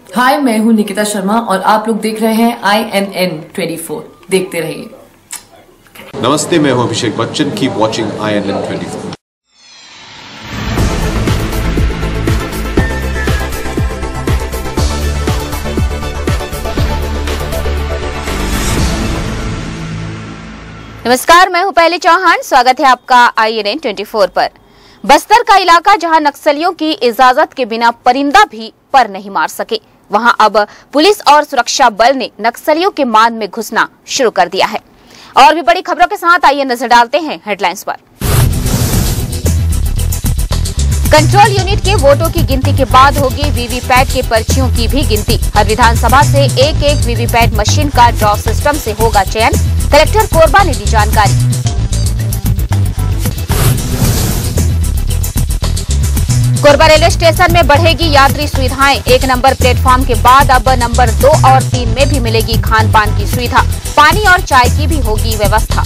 हाय, मैं हूं निकिता शर्मा और आप लोग देख रहे हैं INN 24। देखते रहिए। नमस्ते, मैं हूं Abhishek Bachchan. Keep watching INN 24। नमस्कार, मैं हूं पहले चौहान। स्वागत है आपका INN 24 पर। बस्तर का इलाका जहां नक्सलियों की इजाजत के बिना परिंदा भी पर नहीं मार सके, वहां अब पुलिस और सुरक्षा बल ने नक्सलियों के मान में घुसना शुरू कर दिया है। और भी बड़ी खबरों के साथ आइए नजर डालते हैं हेडलाइंस पर। कंट्रोल यूनिट के वोटों की गिनती के बाद होगी वीवीपैट के पर्चियों की भी गिनती। हर विधानसभा से एक वीवीपैट मशीन का ड्रॉ सिस्टम से होगा चयन। कलेक्टर कोरबा ने दी जानकारी। कोरबा रेलवे स्टेशन में बढ़ेगी यात्री सुविधाएं। 1 नंबर प्लेटफॉर्म के बाद अब नंबर 2 और 3 में भी मिलेगी खान पान की सुविधा। पानी और चाय की भी होगी व्यवस्था।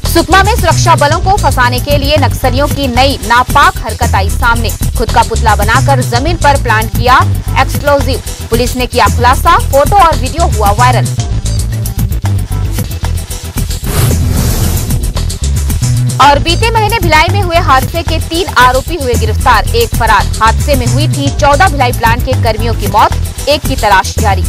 सुकमा में सुरक्षा बलों को फंसाने के लिए नक्सलियों की नई नापाक हरकत आई सामने। खुद का पुतला बनाकर जमीन पर प्लांट किया एक्सप्लोजिव। पुलिस ने किया खुलासा, फोटो और वीडियो हुआ वायरल। और बीते महीने भिलाई में हुए हादसे के 3 आरोपी हुए गिरफ्तार, 1 फरार। हादसे में हुई थी 14 भिलाई प्लांट के कर्मियों की मौत, 1 की तलाश जारी।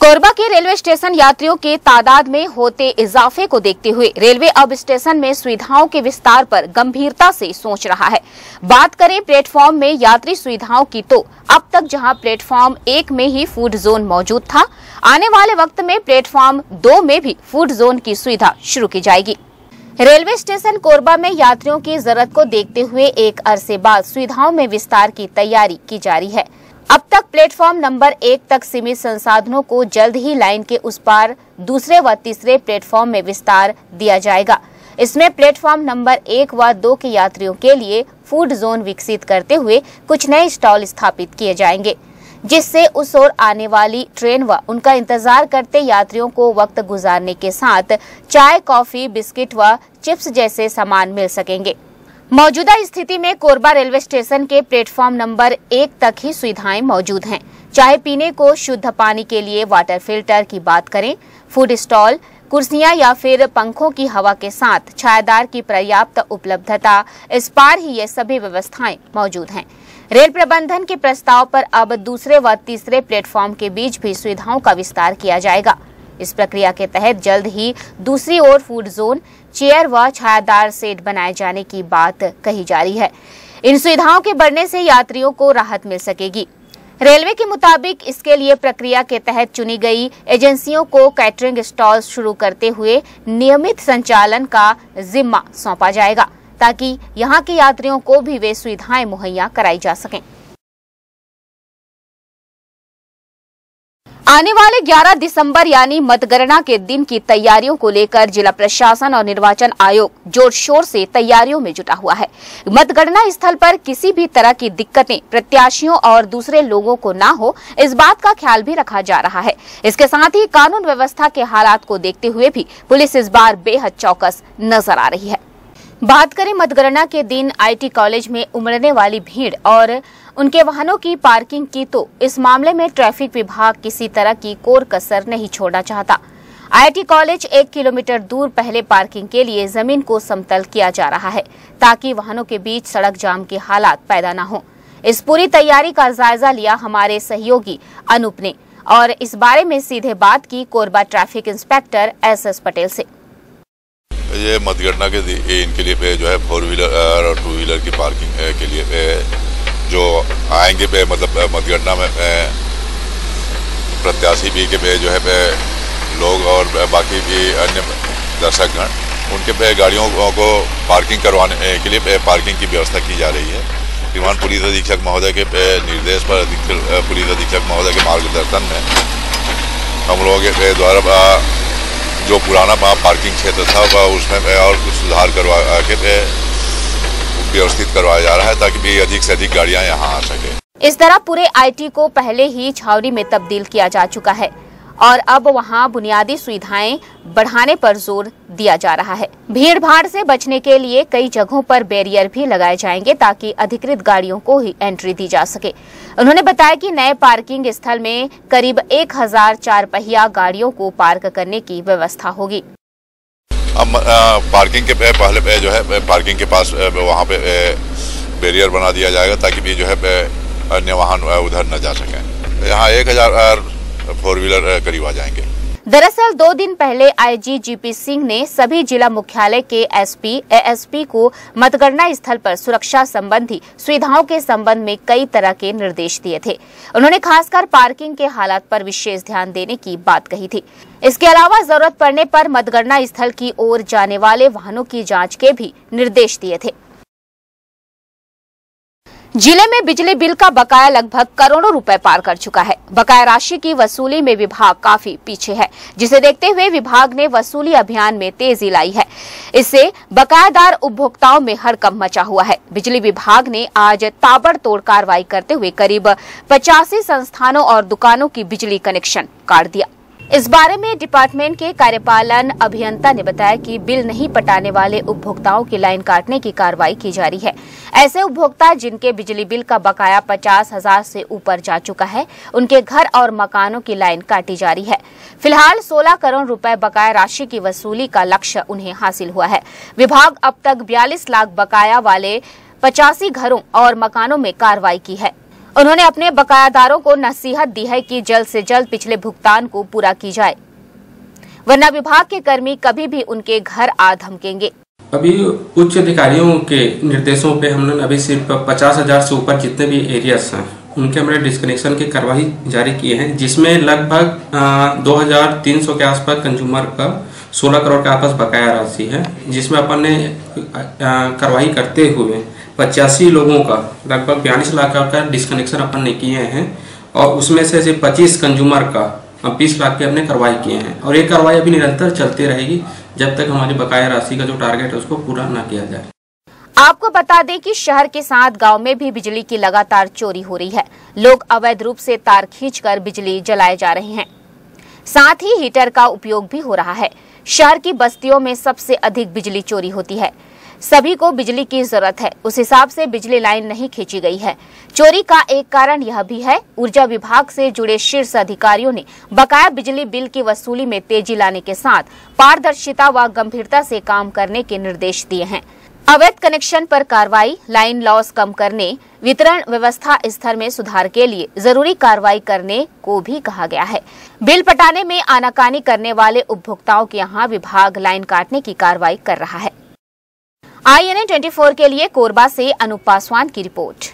कोरबा के रेलवे स्टेशन यात्रियों के तादाद में होते इजाफे को देखते हुए रेलवे अब स्टेशन में सुविधाओं के विस्तार पर गंभीरता से सोच रहा है। बात करें प्लेटफॉर्म में यात्री सुविधाओं की तो अब तक जहां प्लेटफॉर्म 1 में ही फूड जोन मौजूद था, आने वाले वक्त में प्लेटफॉर्म 2 में भी फूड जोन की सुविधा शुरू की जाएगी। रेलवे स्टेशन कोरबा में यात्रियों की जरूरत को देखते हुए एक अरसे बाद सुविधाओं में विस्तार की तैयारी की जा रही है। अब तक प्लेटफॉर्म नंबर 1 तक सीमित संसाधनों को जल्द ही लाइन के उस पार दूसरे व तीसरे प्लेटफॉर्म में विस्तार दिया जाएगा। इसमें प्लेटफॉर्म नंबर 1 व 2 के यात्रियों के लिए फूड जोन विकसित करते हुए कुछ नए स्टॉल स्थापित किए जाएंगे, जिससे उस ओर आने वाली ट्रेन व उनका इंतजार करते यात्रियों को वक्त गुजारने के साथ चाय, कॉफी, बिस्किट व चिप्स जैसे सामान मिल सकेंगे। मौजूदा स्थिति में कोरबा रेलवे स्टेशन के प्लेटफॉर्म नंबर 1 तक ही सुविधाएं मौजूद हैं। चाहे पीने को शुद्ध पानी के लिए वाटर फिल्टर की बात करें, फूड स्टॉल, कुर्सियां या फिर पंखों की हवा के साथ छायादार की पर्याप्त उपलब्धता, इस पार ही ये सभी व्यवस्थाएं मौजूद हैं। रेल प्रबंधन के प्रस्ताव पर अब दूसरे व तीसरे प्लेटफॉर्म के बीच भी सुविधाओं का विस्तार किया जाएगा। इस प्रक्रिया के तहत जल्द ही दूसरी ओर फूड जोन, चेयर व छायादार सेट बनाए जाने की बात कही जा रही है। इन सुविधाओं के बढ़ने से यात्रियों को राहत मिल सकेगी। रेलवे के मुताबिक इसके लिए प्रक्रिया के तहत चुनी गई एजेंसियों को कैटरिंग स्टॉल शुरू करते हुए नियमित संचालन का जिम्मा सौंपा जाएगा, ताकि यहां के यात्रियों को भी वे सुविधाएं मुहैया कराई जा सकें। आने वाले 11 दिसंबर यानी मतगणना के दिन की तैयारियों को लेकर जिला प्रशासन और निर्वाचन आयोग जोर शोर से तैयारियों में जुटा हुआ है। मतगणना स्थल पर किसी भी तरह की दिक्कतें प्रत्याशियों और दूसरे लोगों को ना हो, इस बात का ख्याल भी रखा जा रहा है। इसके साथ ही कानून व्यवस्था के हालात को देखते हुए भी पुलिस इस बार बेहद चौकस नजर आ रही है। बात करें मतगणना के दिन IT कॉलेज में उमड़ने वाली भीड़ और उनके वाहनों की पार्किंग की, तो इस मामले में ट्रैफिक विभाग किसी तरह की कोर कसर नहीं छोड़ना चाहता। IT कॉलेज 1 किलोमीटर दूर पहले पार्किंग के लिए जमीन को समतल किया जा रहा है, ताकि वाहनों के बीच सड़क जाम के हालात पैदा न हो। इस पूरी तैयारी का जायजा लिया हमारे सहयोगी अनूप ने और इस बारे में सीधे बात की Korba traffic inspector SS Patel से। ये मतगणना के इनके लिए जो है 4 व्हीलर और 2 व्हीलर की पार्किंग के लिए जो आएंगे मतलब मतगणना में प्रत्याशी भी के जो है लोग और बाकी भी अन्य दर्शकगण, उनके गाड़ियों को पार्किंग करवाने के लिए पार्किंग की व्यवस्था की जा रही है। श्रीमान पुलिस अधीक्षक महोदय के निर्देश पर पुलिस अधीक्षक महोदय के मार्गदर्शन में हम लोगों के द्वारा जो पुराना पार्किंग क्षेत्र था उसमें और कुछ सुधार करवा के व्यवस्थित करवाया जा रहा है, ताकि भी अधिक से अधिक गाड़ियां यहां आ सके। इस तरह पूरे IT को पहले ही छावनी में तब्दील किया जा चुका है और अब वहां बुनियादी सुविधाएं बढ़ाने पर जोर दिया जा रहा है। भीड़ भाड़ से बचने के लिए कई जगहों पर बैरियर भी लगाए जाएंगे ताकि अधिकृत गाड़ियों को ही एंट्री दी जा सके। उन्होंने बताया कि नए पार्किंग स्थल में करीब 1000 4 पहिया गाड़ियों को पार्क करने की व्यवस्था होगी। अब पार्किंग के पहले जो है पार्किंग के पास वहाँ पे बैरियर बना दिया जाएगा ताकि भी जो है अन्य वाहन उधर न जा सकें। यहाँ 1000 4 व्हीलर करीब आ जाएंगे। दरअसल 2 दिन पहले आईजी जीपी सिंह ने सभी जिला मुख्यालय के एसपी, एएसपी को मतगणना स्थल पर सुरक्षा संबंधी सुविधाओं के संबंध में कई तरह के निर्देश दिए थे। उन्होंने खासकर पार्किंग के हालात पर विशेष ध्यान देने की बात कही थी। इसके अलावा जरूरत पड़ने पर मतगणना स्थल की ओर जाने वाले वाहनों की जांच के भी निर्देश दिए थे। जिले में बिजली बिल का बकाया लगभग करोड़ों रुपए पार कर चुका है। बकाया राशि की वसूली में विभाग काफी पीछे है, जिसे देखते हुए विभाग ने वसूली अभियान में तेजी लाई है। इससे बकायादार उपभोक्ताओं में हड़कंप मचा हुआ है। बिजली विभाग ने आज ताबड़तोड़ कार्रवाई करते हुए करीब 85 संस्थानों और दुकानों की बिजली कनेक्शन काट दिया। इस बारे में डिपार्टमेंट के कार्यपालन अभियंता ने बताया कि बिल नहीं पटाने वाले उपभोक्ताओं की लाइन काटने की कार्रवाई की जा रही है। ऐसे उपभोक्ता जिनके बिजली बिल का बकाया 50,000 से ऊपर जा चुका है, उनके घर और मकानों की लाइन काटी जा रही है। फिलहाल 16 करोड़ रुपए बकाया राशि की वसूली का लक्ष्य उन्हें हासिल हुआ है। विभाग अब तक 42 लाख बकाया वाले 85 घरों और मकानों में कार्रवाई की है। उन्होंने अपने बकायादारों को नसीहत दी है कि जल्द से जल्द पिछले भुगतान को पूरा की जाए, वरना विभाग के कर्मी कभी भी उनके घर आ धमकेंगे। अभी उच्च अधिकारियों के निर्देशों पे हमने अभी सिर्फ 50,000 से ऊपर जितने भी एरियाज हैं उनके हमने डिस्कनेक्शन की कार्रवाई जारी किए हैं, जिसमें लगभग 2300 के आसपास कंज्यूमर का 16 करोड़ के आसपास बकाया राशि है, जिसमें अपन ने कार्रवाई करते हुए 85 लोगों का लगभग 42 लाख का डिस्कनेक्शन अपन ने किए हैं और उसमें से सिर्फ 25 कंज्यूमर का 20 लाख की हमने कार्रवाई किए हैं। और ये कार्रवाई अभी निरंतर चलती रहेगी जब तक हमारी बकाया राशि का जो टारगेट है उसको पूरा ना किया जाए। आपको बता दें कि शहर के साथ गांव में भी बिजली की लगातार चोरी हो रही है। लोग अवैध रूप से तार खींचकर बिजली जलाए जा रहे हैं, साथ ही हीटर का उपयोग भी हो रहा है। शहर की बस्तियों में सबसे अधिक बिजली चोरी होती है। सभी को बिजली की जरूरत है, उस हिसाब से बिजली लाइन नहीं खींची गई है। चोरी का एक कारण यह भी है, ऊर्जा विभाग से जुड़े शीर्ष अधिकारियों ने बकाया बिजली बिल की वसूली में तेजी लाने के साथ पारदर्शिता व गंभीरता से काम करने के निर्देश दिए हैं। अवैध कनेक्शन पर कार्रवाई, लाइन लॉस कम करने, वितरण व्यवस्था स्तर में सुधार के लिए जरूरी कार्रवाई करने को भी कहा गया है। बिल पटाने में आनाकानी करने वाले उपभोक्ताओं के यहाँ विभाग लाइन काटने की कार्रवाई कर रहा है। INN 24 के लिए कोरबा से अनूप पासवान की रिपोर्ट।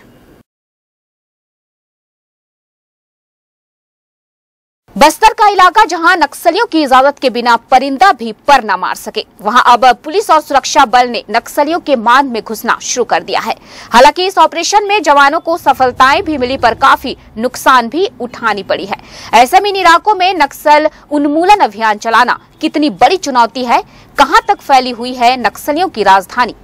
बस्तर का इलाका जहां नक्सलियों की इजाजत के बिना परिंदा भी पर न मार सके, वहां अब पुलिस और सुरक्षा बल ने नक्सलियों के मान में घुसना शुरू कर दिया है। हालांकि इस ऑपरेशन में जवानों को सफलताएं भी मिली पर काफी नुकसान भी उठानी पड़ी है। ऐसे में इन इलाकों में नक्सल उन्मूलन अभियान चलाना कितनी बड़ी चुनौती है, कहां तक फैली हुई है नक्सलियों की राजधानी।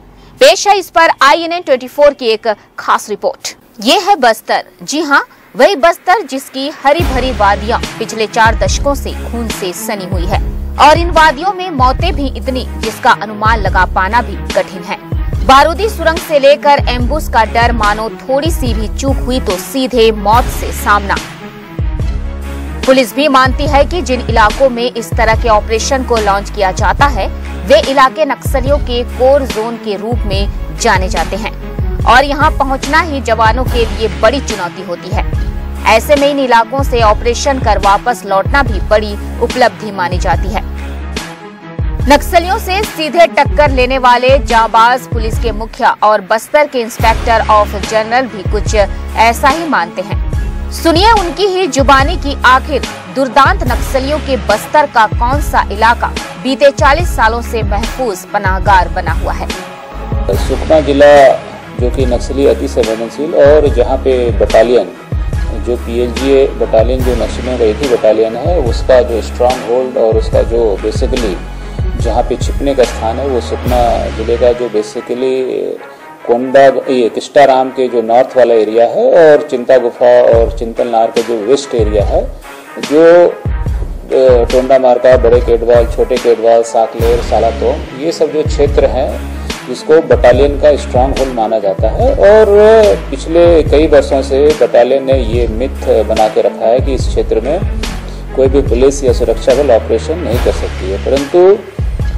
पेश है इस पर INN 24 की एक खास रिपोर्ट। ये है बस्तर, जी हाँ, वही बस्तर जिसकी हरी भरी वादियां पिछले 4 दशकों से खून से सनी हुई है और इन वादियों में मौतें भी इतनी जिसका अनुमान लगा पाना भी कठिन है। बारूदी सुरंग से लेकर एम्बुस का डर, मानो थोड़ी सी भी चूक हुई तो सीधे मौत से सामना। पुलिस भी मानती है कि जिन इलाकों में इस तरह के ऑपरेशन को लॉन्च किया जाता है वे इलाके नक्सलियों के कोर जोन के रूप में जाने जाते हैं और यहां पहुंचना ही जवानों के लिए बड़ी चुनौती होती है। ऐसे में इन इलाकों से ऑपरेशन कर वापस लौटना भी बड़ी उपलब्धि मानी जाती है। नक्सलियों से सीधे टक्कर लेने वाले जाबाज पुलिस के मुखिया और बस्तर के इंस्पेक्टर ऑफ जनरल भी कुछ ऐसा ही मानते हैं। सुनिए उनकी ही जुबानी की आखिर दुर्दांत नक्सलियों के बस्तर का कौन सा इलाका बीते 40 सालों से महफूज पनाहगार बना हुआ है। सुकमा जिला जो कि नक्सली अति संवेदनशील और जहाँ पे बटालियन जो PLGA बटालियन जो नक्सलियों का एक ही बटालियन है उसका जो स्ट्रांग होल्ड और उसका जो बेसिकली जहाँ पे छिपने का स्थान है वो सुकमा जिले का जो बेसिकली कोंडा ये किस्टाराम के जो नॉर्थ वाला एरिया है और चिंता गुफा और चिंतल नार का जो वेस्ट एरिया है जो टोंडा मार्का, बड़े केडवाल, छोटे केडवाल, साकलेर, सालातोम, ये सब जो क्षेत्र हैं जिसको बटालियन का स्ट्रांग होल्ड माना जाता है। और पिछले कई वर्षों से बटालियन ने ये मिथ बना के रखा है कि इस क्षेत्र में कोई भी पुलिस या सुरक्षा बल ऑपरेशन नहीं कर सकती है, परंतु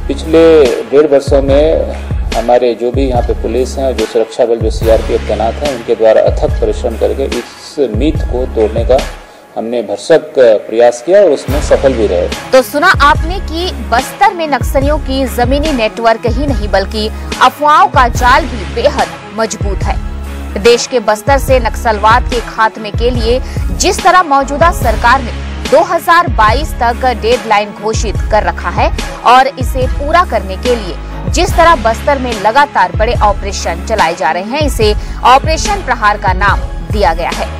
पिछले 1.5 वर्षों में हमारे जो भी यहाँ पे पुलिस हैं, जो सुरक्षा बल, जो सीआरपीएफ तैनात हैं, उनके द्वारा अथक परिश्रम करके इस मिथ को तोड़ने का हमने भरसक प्रयास किया और उसमें सफल भी रहे। तो सुना आपने कि बस्तर में नक्सलियों की जमीनी नेटवर्क ही नहीं बल्कि अफवाहों का जाल भी बेहद मजबूत है। देश के बस्तर से नक्सलवाद के खात्मे के लिए जिस तरह मौजूदा सरकार ने 2022 तक डेडलाइन घोषित कर रखा है और इसे पूरा करने के लिए जिस तरह बस्तर में लगातार बड़े ऑपरेशन चलाए जा रहे हैं, इसे ऑपरेशन प्रहार का नाम दिया गया है।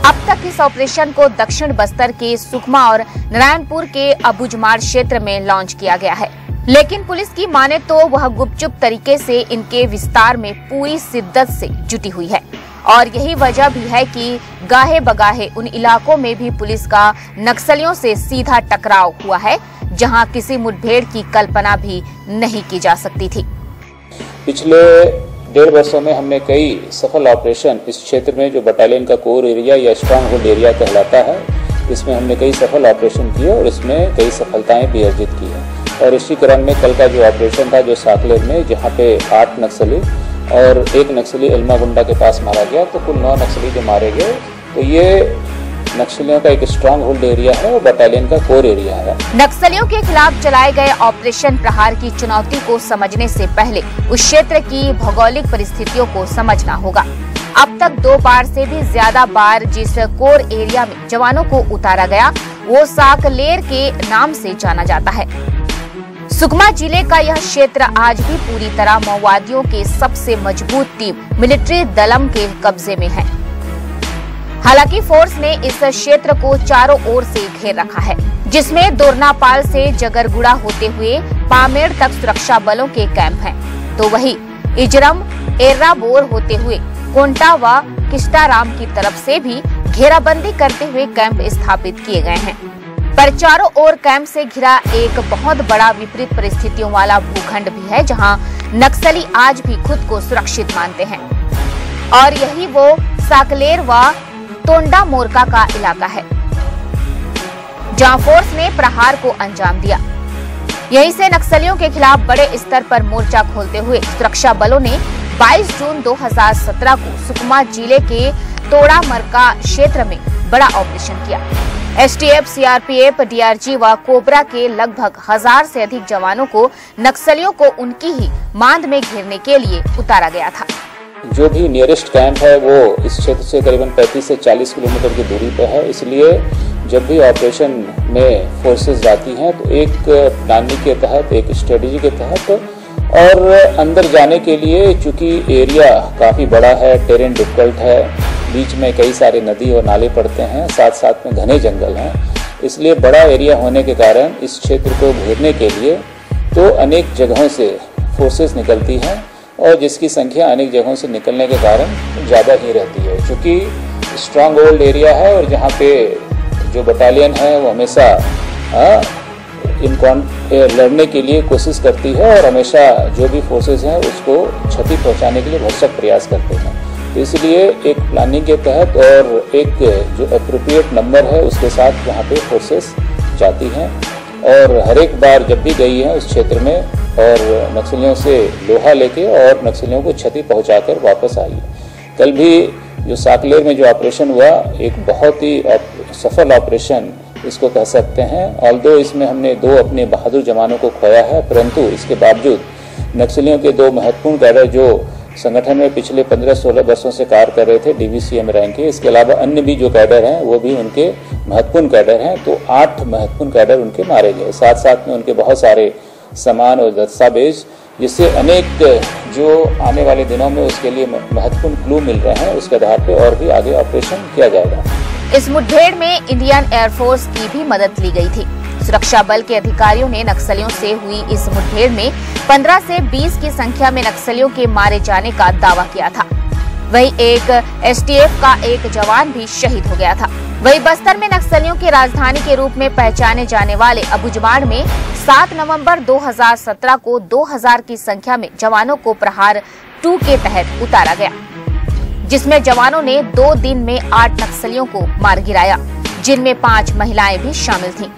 अब तक इस ऑपरेशन को दक्षिण बस्तर के सुकमा और नारायणपुर के अबुझमाड़ क्षेत्र में लॉन्च किया गया है, लेकिन पुलिस की माने तो वह गुपचुप तरीके से इनके विस्तार में पूरी शिद्दत से जुटी हुई है और यही वजह भी है कि गाहे बगाहे उन इलाकों में भी पुलिस का नक्सलियों से सीधा टकराव हुआ है जहां किसी मुठभेड़ की कल्पना भी नहीं की जा सकती थी। पिछले 1.5 वर्षों में हमने कई सफल ऑपरेशन इस क्षेत्र में, जो बटालियन का कोर एरिया या स्ट्रांग होल्ड एरिया कहलाता है, इसमें हमने कई सफल ऑपरेशन किए और इसमें कई सफलताएं भी अर्जित की हैं। और इसी क्रम में कल का जो ऑपरेशन था, जो साकलेर में, जहां पे 8 नक्सली और 1 नक्सली एल्मागुंडा के पास मारा गया, तो कुल 9 नक्सली जो मारे गए, तो ये नक्सलियों का एक स्ट्रांग होल्ड एरिया है और बटालियन का कोर एरिया है। नक्सलियों के खिलाफ चलाए गए ऑपरेशन प्रहार की चुनौती को समझने से पहले उस क्षेत्र की भौगोलिक परिस्थितियों को समझना होगा। अब तक 2 बार से भी ज्यादा बार जिस कोर एरिया में जवानों को उतारा गया वो साकलेर के नाम से जाना जाता है। सुकमा जिले का यह क्षेत्र आज भी पूरी तरह माओवादियों के सबसे मजबूत टीम मिलिट्री दलम के कब्जे में है। हालांकि फोर्स ने इस क्षेत्र को चारों ओर से घेर रखा है, जिसमें दोरनापाल से जगरगुड़ा होते हुए पामेड़ तक सुरक्षा बलों के कैंप हैं, तो वही इजरम एर्राबोर होते हुए कोंटा व किस्टाराम की तरफ से भी घेराबंदी करते हुए कैंप स्थापित किए गए हैं। पर चारों ओर कैंप से घिरा एक बहुत बड़ा विपरीत परिस्थितियों वाला भूखंड भी है, जहां नक्सली आज भी खुद को सुरक्षित मानते हैं और यही वो साकलेर व टोंडा मोरका का इलाका है जहां फोर्स ने प्रहार को अंजाम दिया। यहीं से नक्सलियों के खिलाफ बड़े स्तर पर मोर्चा खोलते हुए सुरक्षा बलों ने 22 जून 2017 को सुकमा जिले के तोड़ा मरका क्षेत्र में बड़ा ऑपरेशन किया। एसटीएफ, सीआरपीएफ, डीआरजी व कोबरा के लगभग 1000 से अधिक जवानों को नक्सलियों को उनकी ही मांद में घेरने के लिए उतारा गया था। जो भी नियरेस्ट कैंप है वो इस क्षेत्र से करीबन 35 से 40 किलोमीटर की दूरी पर है, इसलिए जब भी ऑपरेशन में फोर्सेस जाती हैं तो एक प्लानिंग के तहत, एक स्ट्रेटेजी के तहत और अंदर जाने के लिए, चूंकि एरिया काफ़ी बड़ा है, टेरेन डिफिकल्ट है, बीच में कई सारे नदी और नाले पड़ते हैं, साथ साथ में घने जंगल हैं, इसलिए बड़ा एरिया होने के कारण इस क्षेत्र को घेरने के लिए तो अनेक जगहों से फोर्सेस निकलती हैं और जिसकी संख्या अनेक जगहों से निकलने के कारण ज़्यादा ही रहती है। चूँकि स्ट्रांग होल्ड एरिया है और जहाँ पे जो बटालियन है वो हमेशा लड़ने के लिए कोशिश करती है और हमेशा जो भी फोर्सेस हैं उसको क्षति पहुंचाने के लिए भरसक प्रयास करते हैं। तो इसलिए एक प्लानिंग के तहत और एक जो एप्रोप्रिएट नंबर है उसके साथ वहाँ पे फोर्सेस जाती हैं और हर एक बार जब भी गई है उस क्षेत्र में और नक्सलियों से लोहा लेके और नक्सलियों को क्षति पहुंचाकर वापस आई। कल भी जो साकलेर में जो ऑपरेशन हुआ, एक बहुत ही सफल ऑपरेशन इसको कह सकते हैं। ऑल्दो इसमें हमने 2 अपने बहादुर जवानों को खोया है, परंतु इसके बावजूद नक्सलियों के 2 महत्वपूर्ण कैडर जो संगठन में पिछले 15-16 वर्षों से कार्य कर रहे थे, डीवीसीएम रैंक के, इसके अलावा अन्य भी जो कैडर हैं वो भी उनके महत्वपूर्ण कैडर हैं। तो 8 महत्वपूर्ण कैडर उनके मारे गए, साथ साथ में उनके बहुत सारे सामान और दस्तावेज, जिससे अनेक जो आने वाले दिनों में उसके लिए महत्वपूर्ण क्लू मिल रहे हैं, उसके आधार पर और भी आगे ऑपरेशन किया जाएगा। इस मुठभेड़ में इंडियन एयरफोर्स की भी मदद ली गई थी। सुरक्षा बल के अधिकारियों ने नक्सलियों से हुई इस मुठभेड़ में 15 से 20 की संख्या में नक्सलियों के मारे जाने का दावा किया था। वहीं एक एसटीएफ का एक जवान भी शहीद हो गया था। वहीं बस्तर में नक्सलियों की राजधानी के रूप में पहचाने जाने वाले अबुझमाड़ में 7 नवंबर 2017 को 2000 की संख्या में जवानों को प्रहार 2 के तहत उतारा गया, जिसमें जवानों ने 2 दिन में 8 नक्सलियों को मार गिराया, जिनमें 5 महिलाएं भी शामिल थीं।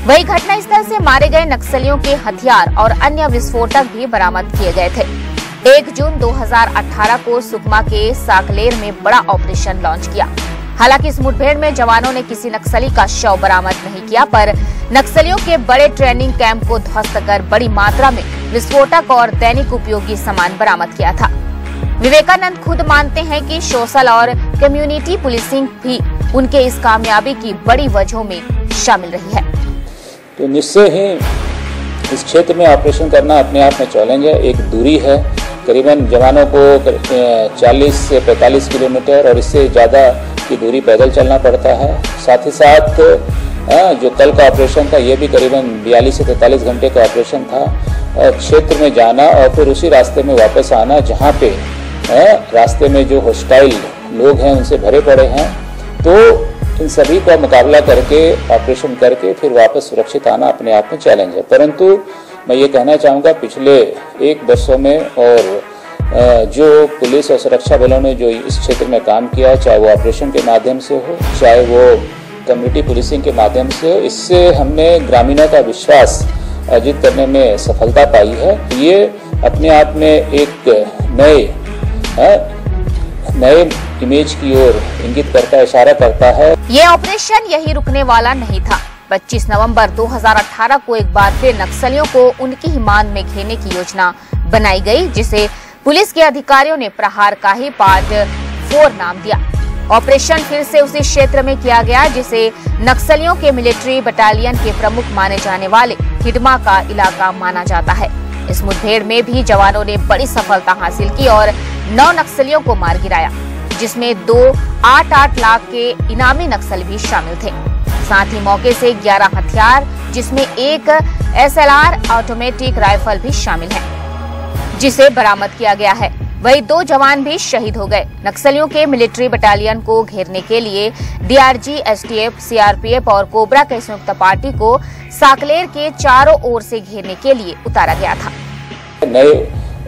वहीं घटनास्थल से मारे गए नक्सलियों के हथियार और अन्य विस्फोटक भी बरामद किए गए थे। 1 जून 2018 को सुकमा के साकलेर में बड़ा ऑपरेशन लॉन्च किया। हालांकि इस मुठभेड़ में जवानों ने किसी नक्सली का शव बरामद नहीं किया, पर नक्सलियों के बड़े ट्रेनिंग कैंप को ध्वस्त कर बड़ी मात्रा में विस्फोटक और दैनिक उपयोगी सामान बरामद किया था। विवेकानंद खुद मानते हैं कि सोशल और कम्युनिटी पुलिसिंग भी उनके इस कामयाबी की बड़ी वजहों में शामिल रही है। तो निश्चय ही इस क्षेत्र में ऑपरेशन करना अपने आप में चैलेंज है। एक दूरी है, करीबन जवानों को 40 से 45 किलोमीटर और इससे ज़्यादा की दूरी पैदल चलना पड़ता है। साथ ही साथ जो कल का ऑपरेशन था ये भी करीबन 42 से 43 घंटे का ऑपरेशन था। क्षेत्र में जाना और फिर उसी रास्ते में वापस आना, जहाँ पे रास्ते में जो हॉस्टाइल लोग हैं उनसे भरे पड़े हैं, तो इन सभी का मुकाबला करके ऑपरेशन करके फिर वापस सुरक्षित आना अपने आप में चैलेंज है। परंतु मैं ये कहना चाहूँगा पिछले 1 वर्षों में और जो पुलिस और सुरक्षा बलों ने जो इस क्षेत्र में काम किया, चाहे वो ऑपरेशन के माध्यम से हो, चाहे वो कम्युनिटी पुलिसिंग के माध्यम से हो, इससे हमने ग्रामीणों का विश्वास अर्जित करने में सफलता पाई है। ये अपने आप में एक नए इमेज की ओर इंगित करता है, इशारा करता है। ये ऑपरेशन यही रुकने वाला नहीं था। 25 नवंबर 2018 को एक बार फिर नक्सलियों को उनकी ही मान में घेरने की योजना बनाई गई, जिसे पुलिस के अधिकारियों ने प्रहार का ही पार्ट 4 नाम दिया। ऑपरेशन फिर से उसी क्षेत्र में किया गया जिसे नक्सलियों के मिलिट्री बटालियन के प्रमुख माने जाने वाले हिडमा का इलाका माना जाता है। इस मुठभेड़ में भी जवानों ने बड़ी सफलता हासिल की और 9 नक्सलियों को मार गिराया, जिसमें 2 8-8 लाख के इनामी नक्सली भी शामिल थे। साथ ही मौके से 11 हथियार, जिसमें एक SLR ऑटोमेटिक राइफल भी शामिल है, जिसे बरामद किया गया है। वही 2 जवान भी शहीद हो गए। नक्सलियों के मिलिट्री बटालियन को घेरने के लिए DRG, STF, CRPF और कोबरा के संयुक्त पार्टी को साकलेर के चारों ओर से घेरने के लिए उतारा गया था। नए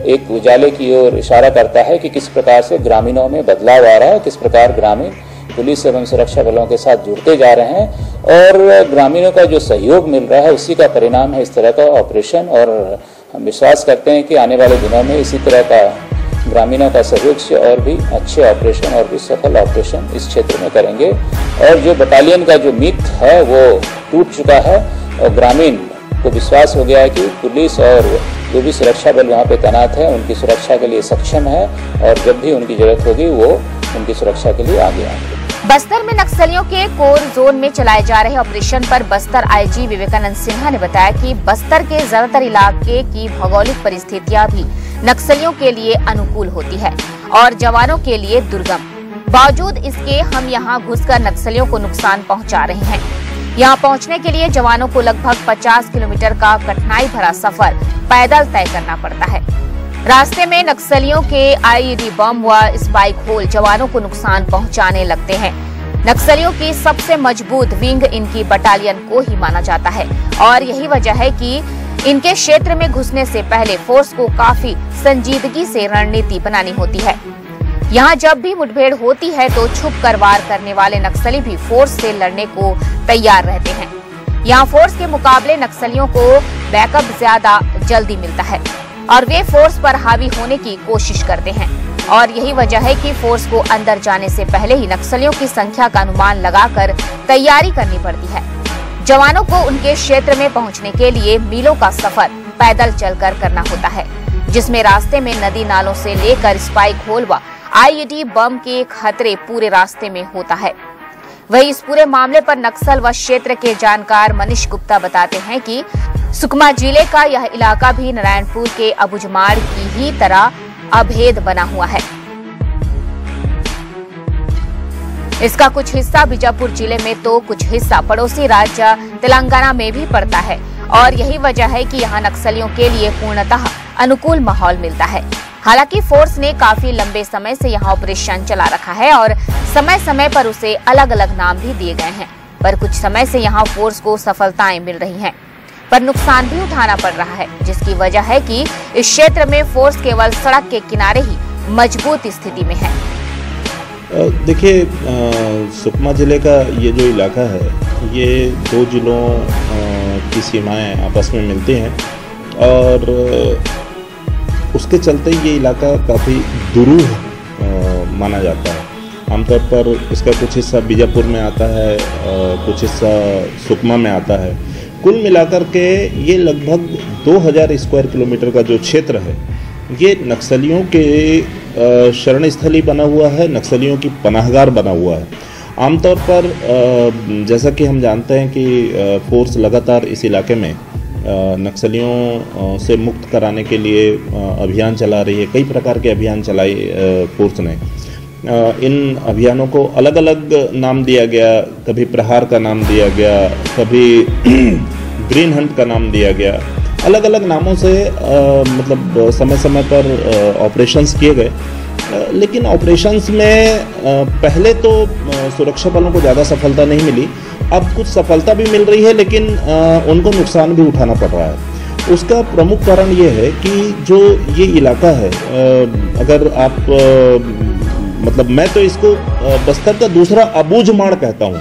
एक उजाले की ओर इशारा करता है कि किस प्रकार से ग्रामीणों में बदलाव आ रहा है, किस प्रकार ग्रामीण पुलिस एवं सुरक्षा बलों के साथ जुड़ते जा रहे हैं और ग्रामीणों का जो सहयोग मिल रहा है उसी का परिणाम है इस तरह का ऑपरेशन। और हम विश्वास करते हैं कि आने वाले दिनों में इसी तरह का ग्रामीणों का सहयोग से और भी अच्छे ऑपरेशन और भी सफल ऑपरेशन इस क्षेत्र में करेंगे। और जो बटालियन का जो मिथ है वो टूट चुका है और ग्रामीण को विश्वास हो गया है कि पुलिस और जो भी सुरक्षा बल वहाँ पे तैनात है उनकी सुरक्षा के लिए सक्षम है और जब भी उनकी जरूरत होगी वो उनकी सुरक्षा के लिए आगे आएंगे। बस्तर में नक्सलियों के कोर जोन में चलाए जा रहे ऑपरेशन पर बस्तर IG विवेकानंद सिन्हा ने बताया कि बस्तर के ज्यादातर इलाके की भौगोलिक परिस्थितियां भी नक्सलियों के लिए अनुकूल होती है और जवानों के लिए दुर्गम। बावजूद इसके हम यहां घुसकर नक्सलियों को नुकसान पहुंचा रहे हैं। यहां पहुंचने के लिए जवानों को लगभग 50 किलोमीटर का कठिनाई भरा सफर पैदल तय करना पड़ता है। रास्ते में नक्सलियों के IED बम व स्पाइक होल जवानों को नुकसान पहुंचाने लगते हैं। नक्सलियों की सबसे मजबूत विंग इनकी बटालियन को ही माना जाता है और यही वजह है कि इनके क्षेत्र में घुसने से पहले फोर्स को काफी संजीदगी से रणनीति बनानी होती है। यहाँ जब भी मुठभेड़ होती है तो छुप कर वार करने वाले नक्सली भी फोर्स से लड़ने को तैयार रहते हैं। यहाँ फोर्स के मुकाबले नक्सलियों को बैकअप ज्यादा जल्दी मिलता है और वे फोर्स पर हावी होने की कोशिश करते हैं और यही वजह है कि फोर्स को अंदर जाने से पहले ही नक्सलियों की संख्या का अनुमान लगाकर तैयारी करनी पड़ती है। जवानों को उनके क्षेत्र में पहुंचने के लिए मीलों का सफर पैदल चलकर करना होता है, जिसमें रास्ते में नदी नालों से लेकर स्पाइक होल व IED बम के खतरे पूरे रास्ते में होता है। वही इस पूरे मामले पर नक्सल व क्षेत्र के जानकार मनीष गुप्ता बताते हैं कि सुकमा जिले का यह इलाका भी नारायणपुर के अबुझमाड़ की ही तरह अभेद बना हुआ है। इसका कुछ हिस्सा बीजापुर जिले में तो कुछ हिस्सा पड़ोसी राज्य तेलंगाना में भी पड़ता है और यही वजह है कि यहाँ नक्सलियों के लिए पूर्णतः अनुकूल माहौल मिलता है। हालांकि फोर्स ने काफी लंबे समय से यहां ऑपरेशन चला रखा है और समय समय पर उसे अलग अलग नाम भी दिए गए हैं, पर कुछ समय से यहां फोर्स को सफलताएं मिल रही हैं, पर नुकसान भी उठाना पड़ रहा है, जिसकी वजह है कि इस क्षेत्र में फोर्स केवल सड़क के किनारे ही मजबूत स्थिति में है। देखिए, सुकमा जिले का ये जो इलाका है, ये दो जिलों की सीमाएं आपस में मिलती हैं और उसके चलते ये इलाका काफ़ी दुरूह माना जाता है। आमतौर पर इसका कुछ हिस्सा बीजापुर में आता है, कुछ हिस्सा सुकमा में आता है। कुल मिलाकर के ये लगभग 2000 स्क्वायर किलोमीटर का जो क्षेत्र है, ये नक्सलियों के शरण स्थली बना हुआ है, नक्सलियों की पनाहगार बना हुआ है। आमतौर पर जैसा कि हम जानते हैं कि फोर्स लगातार इस इलाके में नक्सलियों से मुक्त कराने के लिए अभियान चला रही है। कई प्रकार के अभियान चलाए फोर्स ने। इन अभियानों को अलग अलग नाम दिया गया, कभी प्रहार का नाम दिया गया, कभी ग्रीन हंट का नाम दिया गया। अलग अलग नामों से मतलब समय समय पर ऑपरेशंस किए गए, लेकिन ऑपरेशंस में पहले तो सुरक्षा बलों को ज़्यादा सफलता नहीं मिली। अब कुछ सफलता भी मिल रही है, लेकिन उनको नुकसान भी उठाना पड़ रहा है। उसका प्रमुख कारण ये है कि जो ये इलाका है, अगर आप मतलब मैं तो इसको बस्तर का दूसरा अबूझमाड़ कहता हूँ,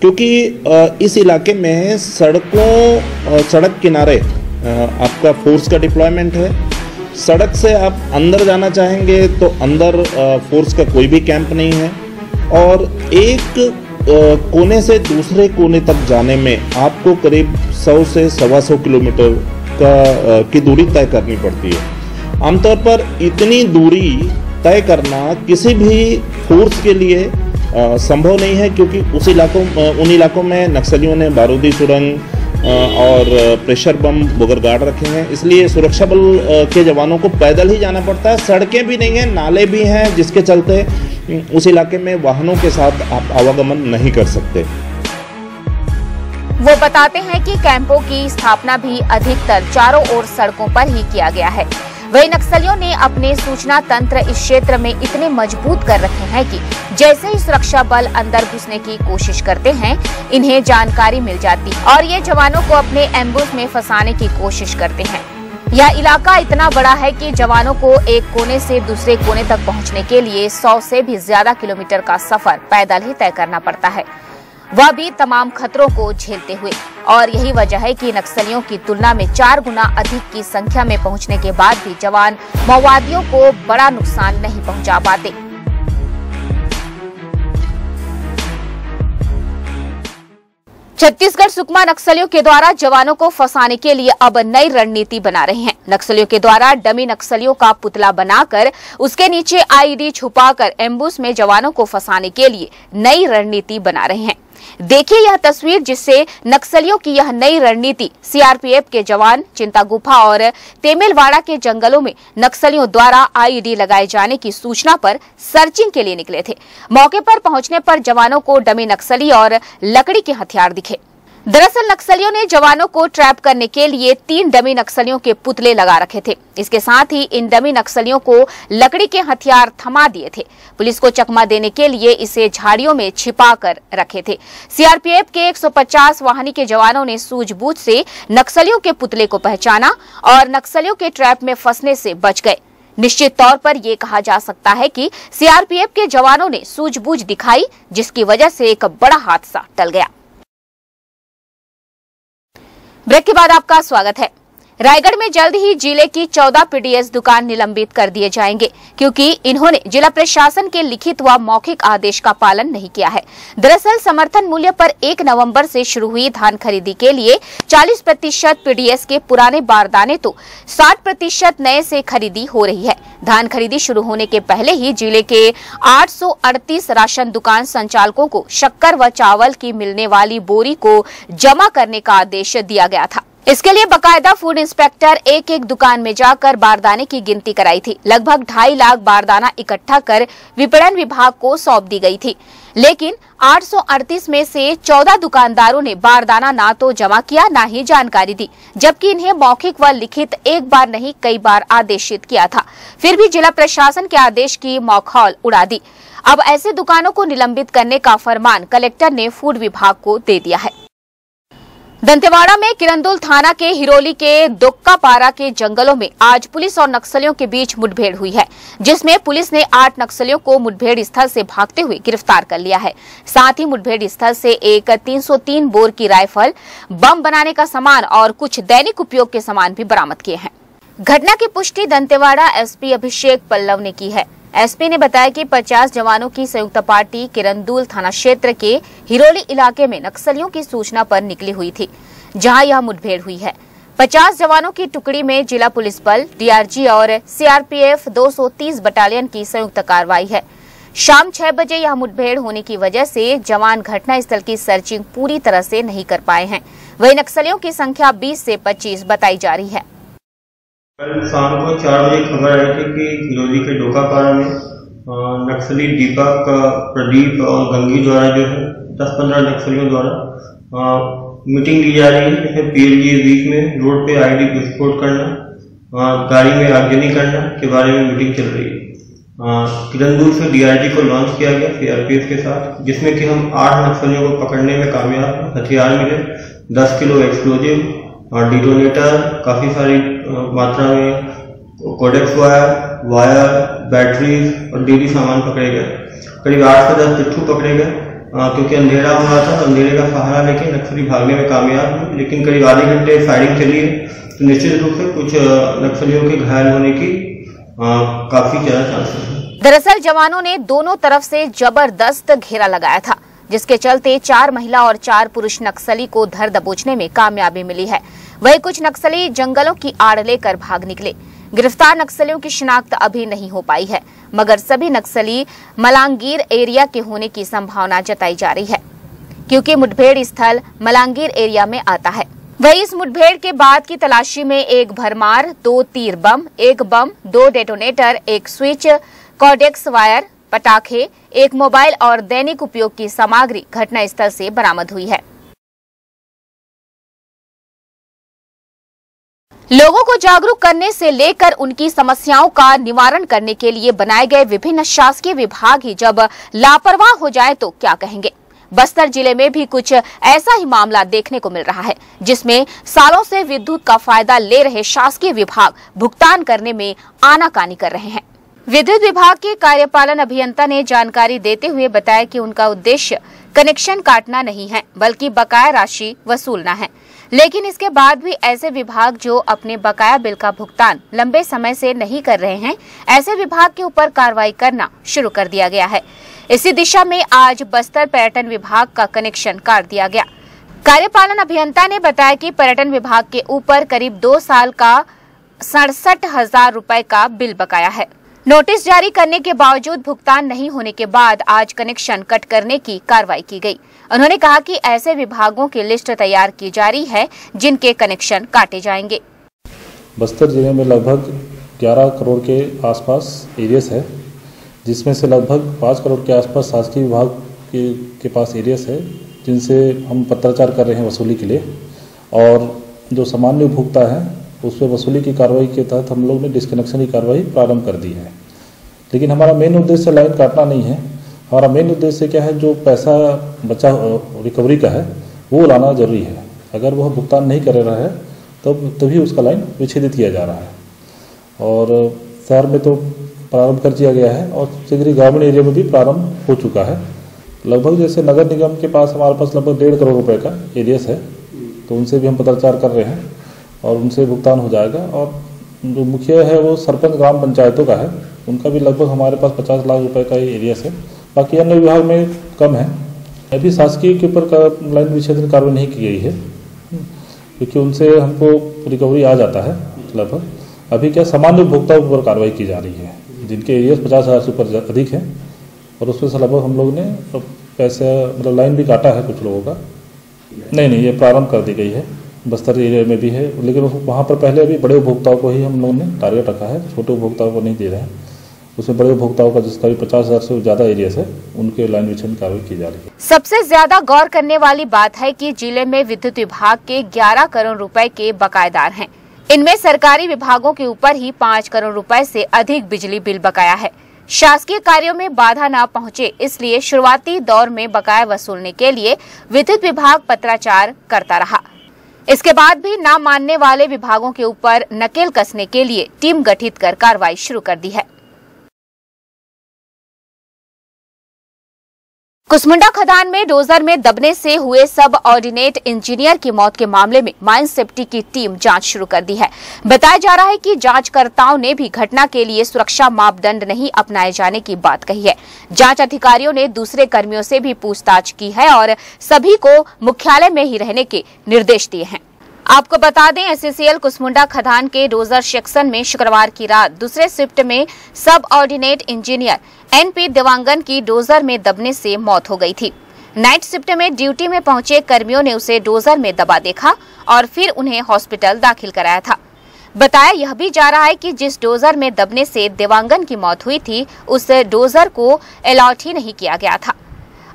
क्योंकि इस इलाके में सड़क किनारे आपका फोर्स का डिप्लॉयमेंट है। सड़क से आप अंदर जाना चाहेंगे तो अंदर फोर्स का कोई भी कैंप नहीं है, और एक कोने से दूसरे कोने तक जाने में आपको करीब 100 से 125 किलोमीटर की दूरी तय करनी पड़ती है। आमतौर पर इतनी दूरी तय करना किसी भी फोर्स के लिए संभव नहीं है, क्योंकि उन इलाकों में नक्सलियों ने बारूदी सुरंग और प्रेशर बम बुगरगाड़ रखे हैं। इसलिए सुरक्षा बल के जवानों को पैदल ही जाना पड़ता है। सड़कें भी नहीं हैं, नाले भी हैं, जिसके चलते उस इलाके में वाहनों के साथ आप आवागमन नहीं कर सकते। वो बताते हैं कि कैंपों की स्थापना भी अधिकतर चारों ओर सड़कों पर ही किया गया है। वही नक्सलियों ने अपने सूचना तंत्र इस क्षेत्र में इतने मजबूत कर रखे हैं कि जैसे ही सुरक्षा बल अंदर घुसने की कोशिश करते हैं, इन्हें जानकारी मिल जाती और ये जवानों को अपने एम्बुश में फंसाने की कोशिश करते हैं। यह इलाका इतना बड़ा है कि जवानों को एक कोने से दूसरे कोने तक पहुंचने के लिए 100 से भी ज्यादा किलोमीटर का सफर पैदल ही तय करना पड़ता है, वह भी तमाम खतरों को झेलते हुए। और यही वजह है कि नक्सलियों की तुलना में 4 गुना अधिक की संख्या में पहुंचने के बाद भी जवान माओवादियों को बड़ा नुकसान नहीं पहुंचा पाते। छत्तीसगढ़ सुकमा नक्सलियों के द्वारा जवानों को फंसाने के लिए अब नई रणनीति बना रहे हैं। नक्सलियों के द्वारा डमी नक्सलियों का पुतला बनाकर उसके नीचे आईडी छुपाकर एम्बुश में जवानों को फंसाने के लिए नई रणनीति बना रहे हैं। देखिए यह तस्वीर, जिससे नक्सलियों की यह नई रणनीति सीआरपीएफ के जवान चिंता गुफा और तेमेलवाड़ा के जंगलों में नक्सलियों द्वारा आईडी लगाए जाने की सूचना पर सर्चिंग के लिए निकले थे। मौके पर पहुंचने पर जवानों को डमी नक्सली और लकड़ी के हथियार दिखे। दरअसल नक्सलियों ने जवानों को ट्रैप करने के लिए 3 डमी नक्सलियों के पुतले लगा रखे थे। इसके साथ ही इन डमी नक्सलियों को लकड़ी के हथियार थमा दिए थे। पुलिस को चकमा देने के लिए इसे झाड़ियों में छिपा कर रखे थे। सीआरपीएफ के 150 वाहिनी के जवानों ने सूझबूझ से नक्सलियों के पुतले को पहचाना और नक्सलियों के ट्रैप में फंसने से बच गए। निश्चित तौर पर यह कहा जा सकता है कि सीआरपीएफ के जवानों ने सूझबूझ दिखाई, जिसकी वजह से एक बड़ा हादसा टल गया। ब्रेक के बाद आपका स्वागत है। रायगढ़ में जल्द ही जिले की 14 पीडीएस दुकान निलंबित कर दिए जाएंगे, क्योंकि इन्होंने जिला प्रशासन के लिखित व मौखिक आदेश का पालन नहीं किया है। दरअसल समर्थन मूल्य पर 1 नवंबर से शुरू हुई धान खरीदी के लिए 40% पीडीएस के पुराने बारदाने तो 60% नए से खरीदी हो रही है। धान खरीदी शुरू होने के पहले ही जिले के 838 राशन दुकान संचालकों को शक्कर व चावल की मिलने वाली बोरी को जमा करने का आदेश दिया गया था। इसके लिए बकायदा फूड इंस्पेक्टर एक दुकान में जाकर बारदाने की गिनती कराई थी। लगभग 2.5 लाख बारदाना इकट्ठा कर विपणन विभाग को सौंप दी गई थी। लेकिन 838 में से 14 दुकानदारों ने बारदाना ना तो जमा किया ना ही जानकारी दी, जबकि इन्हें मौखिक व लिखित एक बार नहीं कई बार आदेशित किया था। फिर भी जिला प्रशासन के आदेश की मखौल उड़ा दी। अब ऐसे दुकानों को निलंबित करने का फरमान कलेक्टर ने फूड विभाग को दे दिया है। दंतेवाड़ा में किरंदुल थाना के हिरोली के दुक्कापारा के जंगलों में आज पुलिस और नक्सलियों के बीच मुठभेड़ हुई है, जिसमें पुलिस ने 8 नक्सलियों को मुठभेड़ स्थल से भागते हुए गिरफ्तार कर लिया है। साथ ही मुठभेड़ स्थल से एक 303 बोर की राइफल, बम बनाने का सामान और कुछ दैनिक उपयोग के सामान भी बरामद किए हैं। घटना की पुष्टि दंतेवाड़ा एसपी अभिषेक पल्लव ने की है। एसपी ने बताया कि 50 जवानों की संयुक्त पार्टी किरंदुल थाना क्षेत्र के हिरोली इलाके में नक्सलियों की सूचना पर निकली हुई थी, जहां यह मुठभेड़ हुई है। 50 जवानों की टुकड़ी में जिला पुलिस बल, डीआरजी और सीआरपीएफ 230 बटालियन की संयुक्त कार्रवाई है। शाम 6 बजे यह मुठभेड़ होने की वजह से जवान घटनास्थल की सर्चिंग पूरी तरह से नहीं कर पाए हैं। वहीं नक्सलियों की संख्या 20 से 25 बताई जा रही है। कल शाम को 4 बजे खबर आई थी कि हिरोली के डोकापारा में नक्सली दीपक, प्रदीप और गंगी द्वारा जो है 10-15 नक्सलियों द्वारा मीटिंग ली जा रही है, जिसमें पीएलजी वीक में रोड पे आईडी विस्फोट करना, गाड़ी में आगजनी करना के बारे में मीटिंग चल रही है। किरंदुल से डीआरजी को लॉन्च किया गया सीआरपीएफ के साथ, जिसमें कि हम 8 नक्सलियों को पकड़ने में कामयाब। हथियार मिले 10 किलो एक्सप्लोजिव और डिटोनेटर, काफी सारी मात्रा में कोडेक्स वायर, बैटरीज और डेली सामान पकड़े गए। करीब 8 से 10 पिट्ठू पकड़े गए, क्योंकि अंधेरा हो रहा था तो अंधेरे का सहारा लेके नक्सली भागने में कामयाब हुए। लेकिन करीब आधे घंटे फायरिंग चली है, तो निश्चित रूप से कुछ नक्सलियों के घायल होने की काफी ज्यादा चांसेस है। दरअसल जवानों ने दोनों तरफ से जबरदस्त घेरा लगाया था, जिसके चलते 4 महिला और 4 पुरुष नक्सली को धर दबोचने में कामयाबी मिली है। वहीं कुछ नक्सली जंगलों की आड़ लेकर भाग निकले। गिरफ्तार नक्सलियों की शिनाख्त अभी नहीं हो पाई है, मगर सभी नक्सली मलांगीर एरिया के होने की संभावना जताई जा रही है, क्योंकि मुठभेड़ स्थल मलांगीर एरिया में आता है। वहीं इस मुठभेड़ के बाद की तलाशी में एक भरमार, 2 तीर बम, 1 बम, 2 डेटोनेटर, 1 स्विच, कोडेक्स वायर, पटाखे, 1 मोबाइल और दैनिक उपयोग की सामग्री घटनास्थल से बरामद हुई है। लोगों को जागरूक करने से लेकर उनकी समस्याओं का निवारण करने के लिए बनाए गए विभिन्न शासकीय विभाग ही जब लापरवाह हो जाए तो क्या कहेंगे। बस्तर जिले में भी कुछ ऐसा ही मामला देखने को मिल रहा है, जिसमें सालों से विद्युत का फायदा ले रहे शासकीय विभाग भुगतान करने में आनाकानी कर रहे हैं। विद्युत विभाग के कार्यपालन अभियंता ने जानकारी देते हुए बताया कि उनका उद्देश्य कनेक्शन काटना नहीं है, बल्कि बकाया राशि वसूलना है। लेकिन इसके बाद भी ऐसे विभाग जो अपने बकाया बिल का भुगतान लंबे समय से नहीं कर रहे हैं, ऐसे विभाग के ऊपर कार्रवाई करना शुरू कर दिया गया है। इसी दिशा में आज बस्तर पर्यटन विभाग का कनेक्शन काट दिया गया। कार्यपालन अभियंता ने बताया कि पर्यटन विभाग के ऊपर करीब 2 साल का 67,000 रुपए का बिल बकाया है। नोटिस जारी करने के बावजूद भुगतान नहीं होने के बाद आज कनेक्शन कट करने की कार्रवाई की गई। उन्होंने कहा कि ऐसे विभागों की लिस्ट तैयार की जा रही है जिनके कनेक्शन काटे जाएंगे। बस्तर जिले में लगभग 11 करोड़ के आसपास एरियस है, जिसमें से लगभग 5 करोड़ के आसपास शासकीय विभाग के पास एरियस है, जिनसे हम पत्राचार कर रहे हैं वसूली के लिए। और जो सामान्य उपभोक्ता है उस पर वसूली की कार्रवाई के तहत हम लोग ने डिस्कनेक्शन की कार्रवाई प्रारंभ कर दी है। लेकिन हमारा मेन उद्देश्य लाइन काटना नहीं है। हमारा मेन उद्देश्य क्या है, जो पैसा बचा रिकवरी का है वो लाना जरूरी है। अगर वह भुगतान नहीं कर रहा है तभी उसका लाइन विच्छेदित किया जा रहा है। और शहर में तो प्रारंभ कर दिया गया है और शीघ्र ग्रामीण एरिया में भी प्रारंभ हो चुका है। लगभग जैसे नगर निगम के पास हमारे पास लगभग 1.5 करोड़ रुपए का एरियस है, तो उनसे भी हम पत्राचार कर रहे हैं और उनसे भुगतान हो जाएगा। और जो मुखिया है वो सरपंच ग्राम पंचायतों का है, उनका भी लगभग हमारे पास 50 लाख रुपए का ही एरियस है। बाकी अन्य विभाग में कम है। अभी शासकीय के ऊपर लाइन विच्छेदन कार्रवाई नहीं की गई है, क्योंकि उनसे हमको रिकवरी आ जाता है लगभग। अभी क्या सामान्य उपभोक्ताओं के ऊपर कार्रवाई की जा रही है, जिनके एरियस 50,000 से ऊपर अधिक है, और उसमें से लगभग हम लोग ने पैसा मतलब लाइन भी काटा है कुछ लोगों का। नहीं, ये प्रारंभ कर दी गई है। बस्तर एरिया में भी है, लेकिन वहाँ पर पहले अभी बड़े उपभोक्ताओं को ही हम लोगों ने टारगेट रखा है, छोटे उपभोक्ताओं को नहीं दे रहे हैं। उसमें बड़े उपभोक्ताओं का जिसका भी 50,000 से ज़्यादा एरिया है उनके लाइन विच्छेदन कार्रवाई की जा रही है। सबसे ज्यादा गौर करने वाली बात है कि जिले में विद्युत विभाग के 11 करोड़ रुपए के बकायेदार हैं। इनमें सरकारी विभागों के ऊपर ही 5 करोड़ रुपए से अधिक बिजली बिल बकाया है। शासकीय कार्यों में बाधा न पहुंचे, इसलिए शुरुआती दौर में बकाया वसूलने के लिए विद्युत विभाग पत्राचार करता रहा। इसके बाद भी न मानने वाले विभागों के ऊपर नकेल कसने के लिए टीम गठित कर कार्रवाई शुरू कर दी है। कुसमुंडा खदान में डोजर में दबने से हुए सब ऑर्डिनेट इंजीनियर की मौत के मामले में माइन सेफ्टी की टीम जांच शुरू कर दी है। बताया जा रहा है कि जांचकर्ताओं ने भी घटना के लिए सुरक्षा मापदंड नहीं अपनाए जाने की बात कही है। जांच अधिकारियों ने दूसरे कर्मियों से भी पूछताछ की है और सभी को मुख्यालय में ही रहने के निर्देश दिए हैं। आपको बता दें, एससीसीएल कुसमुंडा खदान के डोजर सेक्शन में शुक्रवार की रात दूसरे शिफ्ट में सब ऑर्डिनेट इंजीनियर एनपी देवांगन की डोजर में दबने से मौत हो गई थी। नाइट शिफ्ट में ड्यूटी में पहुंचे कर्मियों ने उसे डोजर में दबा देखा और फिर उन्हें हॉस्पिटल दाखिल कराया था। बताया यह भी जा रहा है कि जिस डोजर में दबने से देवांगन की मौत हुई थी, उस डोजर को अलॉट ही नहीं किया गया था।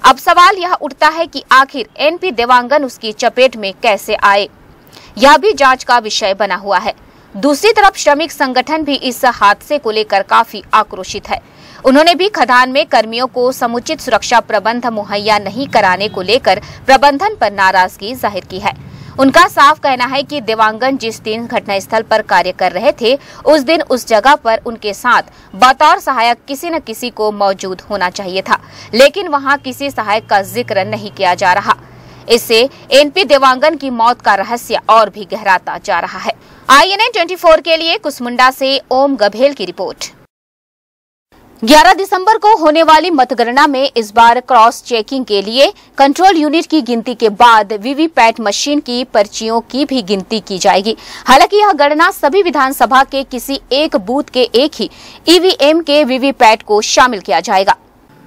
अब सवाल यह उठता है कि आखिर एनपी देवांगन उसकी चपेट में कैसे आए, यह भी जांच का विषय बना हुआ है। दूसरी तरफ श्रमिक संगठन भी इस हादसे को लेकर काफी आक्रोशित है। उन्होंने भी खदान में कर्मियों को समुचित सुरक्षा प्रबंध मुहैया नहीं कराने को लेकर प्रबंधन पर नाराजगी जाहिर की है। उनका साफ कहना है कि देवांगन जिस दिन घटनास्थल पर कार्य कर रहे थे, उस दिन उस जगह पर उनके साथ बतौर सहायक किसी न किसी को मौजूद होना चाहिए था, लेकिन वहां किसी सहायक का जिक्र नहीं किया जा रहा। इससे एनपी देवांगन की मौत का रहस्य और भी गहराता जा रहा है। INN 24 के लिए कुसमुंडा से ओम गभेल की रिपोर्ट। 11 दिसंबर को होने वाली मतगणना में इस बार क्रॉस चेकिंग के लिए कंट्रोल यूनिट की गिनती के बाद वीवीपैट मशीन की पर्चियों की भी गिनती की जाएगी। हालांकि यह गणना सभी विधानसभा के किसी एक बूथ के एक ही ईवीएम के वीवीपैट को शामिल किया जाएगा।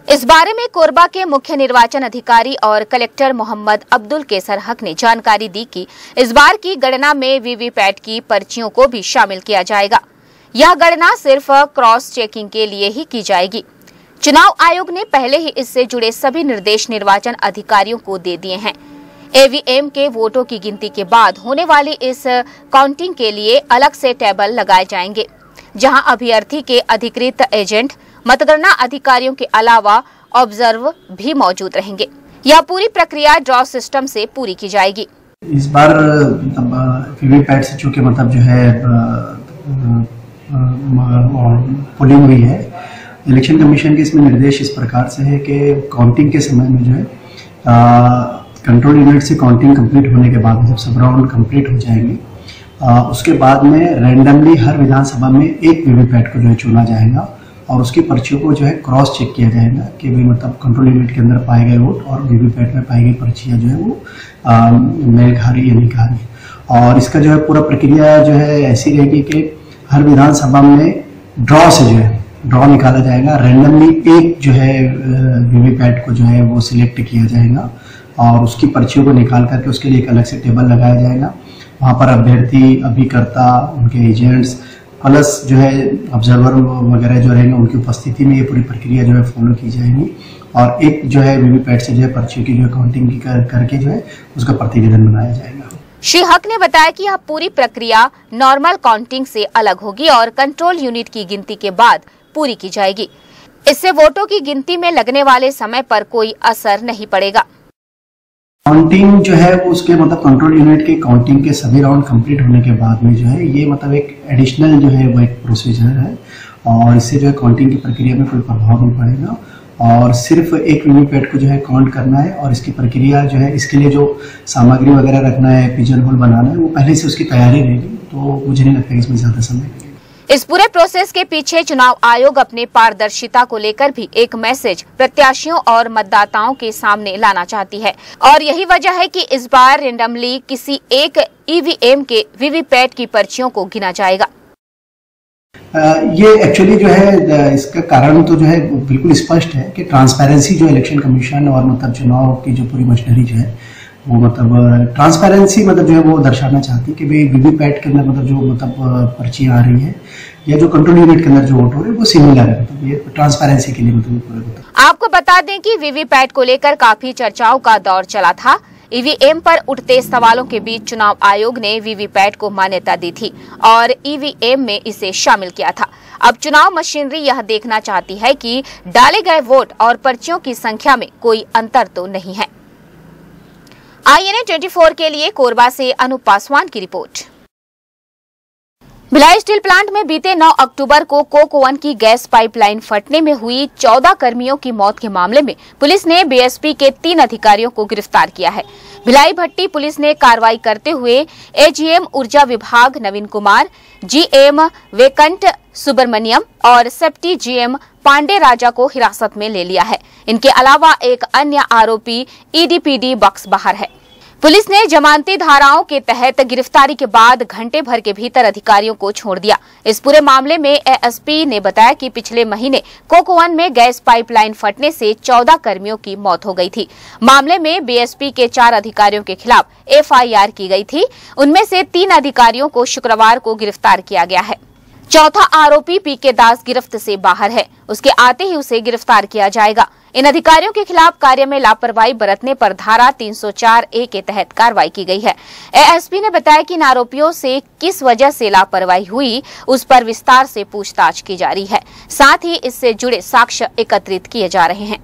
इस बारे में कोरबा के मुख्य निर्वाचन अधिकारी और कलेक्टर मोहम्मद अब्दुल केसर हक ने जानकारी दी कि इस बार की गणना में वीवीपैट की पर्चियों को भी शामिल किया जाएगा। यह गणना सिर्फ क्रॉस चेकिंग के लिए ही की जाएगी। चुनाव आयोग ने पहले ही इससे जुड़े सभी निर्देश निर्वाचन अधिकारियों को दे दिए हैं। ईवीएम के वोटों की गिनती के बाद होने वाली इस काउंटिंग के लिए अलग से टेबल लगाए जाएंगे, जहां अभ्यर्थी के अधिकृत एजेंट, मतगणना अधिकारियों के अलावा ऑब्जर्व भी मौजूद रहेंगे। यह पूरी प्रक्रिया ड्रॉ सिस्टम से पूरी की जाएगी। इस बार वीवीपैट से चूंकि मतलब जो है पोलिंग हुई है, इलेक्शन कमीशन के इसमें निर्देश इस प्रकार से है कि काउंटिंग के समय में जो है कंट्रोल यूनिट से काउंटिंग कंप्लीट होने के बाद जब सब राउंड कंप्लीट हो जाएंगे, उसके बाद में रैंडमली हर विधानसभा में एक वीवीपैट को जो है चुना जाएगा और उसकी पर्चियों को जो है क्रॉस चेक किया जाएगा कि भाई मतलब कंट्रोल यूनिट के अंदर पाए गए वोट और वीवीपैट में पाई गई पर्चियां जो है वो मेल खा रही है नहीं खा रही। और इसका जो है पूरा प्रक्रिया जो है ऐसी रहेगी कि हर विधानसभा में ड्रॉ से जो है ड्रॉ निकाला जाएगा, रैंडमली एक जो है वीवीपैट को जो है वो सिलेक्ट किया जाएगा और उसकी पर्चियों को निकाल करके उसके लिए एक अलग से टेबल लगाया जाएगा। वहाँ पर अभ्यर्थी, अभिकर्ता, उनके एजेंट्स प्लस जो है ऑब्जर्वर वगैरह जो रहेंगे उनकी उपस्थिति में ये पूरी प्रक्रिया जो है फॉलो की जाएगी और एक जो है वीवीपैट से जो है पर्चियों की जो है काउंटिंग की करके जो है उसका प्रतिवेदन बनाया जाएगा। श्री हक ने बताया कि यह पूरी प्रक्रिया नॉर्मल काउंटिंग से अलग होगी और कंट्रोल यूनिट की गिनती के बाद पूरी की जाएगी। इससे वोटों की गिनती में लगने वाले समय पर कोई असर नहीं पड़ेगा। काउंटिंग जो है वो उसके मतलब कंट्रोल यूनिट के काउंटिंग के सभी राउंड कंप्लीट होने के बाद में जो है ये मतलब एक एडिशनल जो है वो एक प्रोसीजर है और इससे जो है काउंटिंग की प्रक्रिया में कोई प्रभाव नहीं पड़ेगा और सिर्फ एक वीवीपैट को जो है काउंट करना है और इसकी प्रक्रिया जो है इसके लिए जो सामग्री वगैरह रखना है, पिजन होल बनाना है, वो पहले से उसकी तैयारी रहेगी, तो मुझे नहीं लगता इसमें ज्यादा समय लगेगा। इस पूरे प्रोसेस के पीछे चुनाव आयोग अपने पारदर्शिता को लेकर भी एक मैसेज प्रत्याशियों और मतदाताओं के सामने लाना चाहती है और यही वजह है कि इस बार रेंडमली किसी एक ईवीएम के वीवीपैट की पर्चियों को गिना जाएगा। ये एक्चुअली जो है इसका कारण तो जो है बिल्कुल स्पष्ट है कि ट्रांसपेरेंसी जो इलेक्शन कमीशन और मतलब चुनाव की जो पूरी मशीनरी जो है वो मतलब ट्रांसपेरेंसी मतलब जो है वो दर्शाना चाहती है कि भाई वीवीपैट के अंदर मतलब जो मतलब पर्चियां आ रही है या जो कंट्रोल यूनिट के अंदर जो वोट हो रहे हैं वो सिमिलर है, मतलब ये ट्रांसपेरेंसी के लिए मतलब। आपको बता दें कि वीवीपैट को लेकर काफी चर्चाओं का दौर चला था। ईवीएम पर उठते सवालों के बीच चुनाव आयोग ने वीवीपैट को मान्यता दी थी और ईवीएम में इसे शामिल किया था। अब चुनाव मशीनरी यह देखना चाहती है कि डाले गए वोट और पर्चियों की संख्या में कोई अंतर तो नहीं है। INN 24 के लिए कोरबा से अनूप पासवान की रिपोर्ट। भिलाई स्टील प्लांट में बीते 9 अक्टूबर को कोक ओवन की गैस पाइपलाइन फटने में हुई 14 कर्मियों की मौत के मामले में पुलिस ने बीएसपी के 3 अधिकारियों को गिरफ्तार किया है। भिलाई भट्टी पुलिस ने कार्रवाई करते हुए एजीएम ऊर्जा विभाग नवीन कुमार, जीएम वेकंट सुब्रमण्यम और सेफ्टी जीएम पांडे राजा को हिरासत में ले लिया है। इनके अलावा एक अन्य आरोपी ईडीपीडी बक्स बाहर है। पुलिस ने जमानती धाराओं के तहत गिरफ्तारी के बाद घंटे भर के भीतर अधिकारियों को छोड़ दिया। इस पूरे मामले में एएसपी ने बताया कि पिछले महीने कोक ओवन में गैस पाइपलाइन फटने से 14 कर्मियों की मौत हो गई थी। मामले में बीएसपी के 4 अधिकारियों के खिलाफ एफआईआर की गई थी। उनमें से 3 अधिकारियों को शुक्रवार को गिरफ्तार किया गया है। चौथा आरोपी पीके दास गिरफ्त से बाहर है। उसके आते ही उसे गिरफ्तार किया जाएगा। इन अधिकारियों के खिलाफ कार्य में लापरवाही बरतने पर धारा 304A के तहत कार्रवाई की गई है। एएसपी ने बताया कि इन आरोपियों से किस वजह से लापरवाही हुई उस पर विस्तार से पूछताछ की जा रही है। साथ ही इससे जुड़े साक्ष्य एकत्रित किए जा रहे हैं।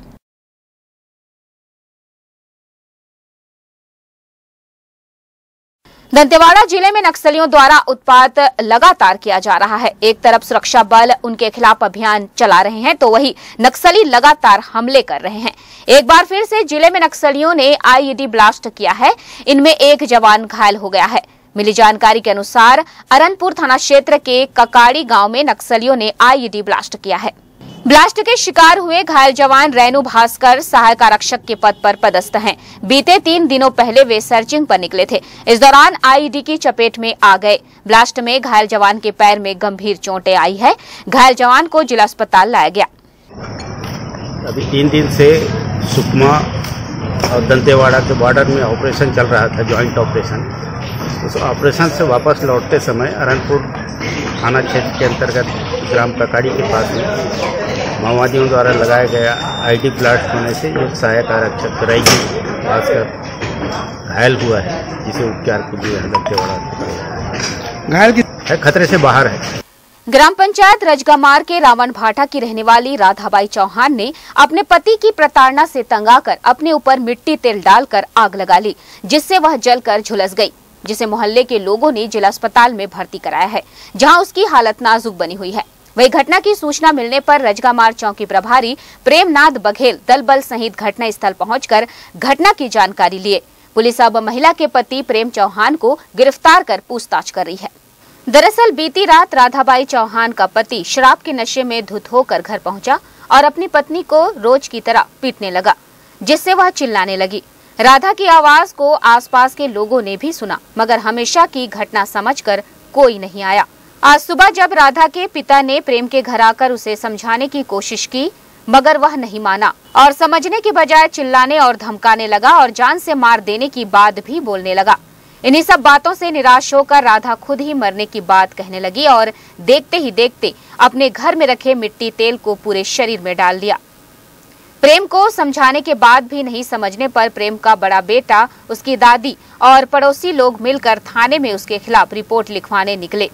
दंतेवाड़ा जिले में नक्सलियों द्वारा उत्पात लगातार किया जा रहा है। एक तरफ सुरक्षा बल उनके खिलाफ अभियान चला रहे हैं तो वहीं नक्सली लगातार हमले कर रहे हैं। एक बार फिर से जिले में नक्सलियों ने आईईडी ब्लास्ट किया है। इनमें एक जवान घायल हो गया है। मिली जानकारी के अनुसार अरनपुर थाना क्षेत्र के ककाड़ी गांव में नक्सलियों ने आईईडी ब्लास्ट किया है। ब्लास्ट के शिकार हुए घायल जवान रेणु भास्कर सहायक आरक्षक के पद पर पदस्थ हैं। बीते 3 दिनों पहले वे सर्चिंग पर निकले थे। इस दौरान आईईडी की चपेट में आ गए। ब्लास्ट में घायल जवान के पैर में गंभीर चोटें आई है। घायल जवान को जिला अस्पताल लाया गया। अभी 3 दिन से सुकमा और दंतेवाड़ा के बॉर्डर में ऑपरेशन चल रहा था, ज्वाइंट ऑपरेशन। उस ऑपरेशन से वापस लौटते समय अरनपुर थाना क्षेत्र के अंतर्गत ग्राम ककाड़ी के पास में माओवादियों द्वारा लगाया गया आईडी ब्लास्ट होने से एक सहायक आरक्षक रेणु भास्कर घायल हुआ है, जिसे उपचार के लिए दंतेवाड़ा घायल की खतरे से बाहर है। ग्राम पंचायत रजगामार के रावण भाटा की रहने वाली राधाबाई चौहान ने अपने पति की प्रताड़ना से तंग आकर अपने ऊपर मिट्टी तेल डालकर आग लगा ली, जिससे वह जलकर झुलस गई, जिसे मोहल्ले के लोगों ने जिला अस्पताल में भर्ती कराया है, जहां उसकी हालत नाजुक बनी हुई है। वही घटना की सूचना मिलने पर रजगामार चौकी प्रभारी प्रेमनाथ बघेल दल बल सहित घटना स्थल पहुंचकर घटना की जानकारी लिए। पुलिस अब महिला के पति प्रेम चौहान को गिरफ्तार कर पूछताछ कर रही है। दरअसल बीती रात राधाबाई चौहान का पति शराब के नशे में धुत होकर घर पहुंचा और अपनी पत्नी को रोज की तरह पीटने लगा, जिससे वह चिल्लाने लगी। राधा की आवाज को आसपास के लोगों ने भी सुना, मगर हमेशा की घटना समझकर कोई नहीं आया। आज सुबह जब राधा के पिता ने प्रेम के घर आकर उसे समझाने की कोशिश की, मगर वह नहीं माना और समझने की बजाय चिल्लाने और धमकाने लगा और जान से मार देने की बात भी बोलने लगा। इन्हीं सब बातों से निराश होकर राधा खुद ही मरने की बात कहने लगी और देखते ही देखते अपने घर में रखे मिट्टी तेल को पूरे शरीर में डाल दिया। प्रेम को समझाने के बाद भी नहीं समझने पर प्रेम का बड़ा बेटा, उसकी दादी और पड़ोसी लोग मिलकर थाने में उसके खिलाफ रिपोर्ट लिखवाने निकले।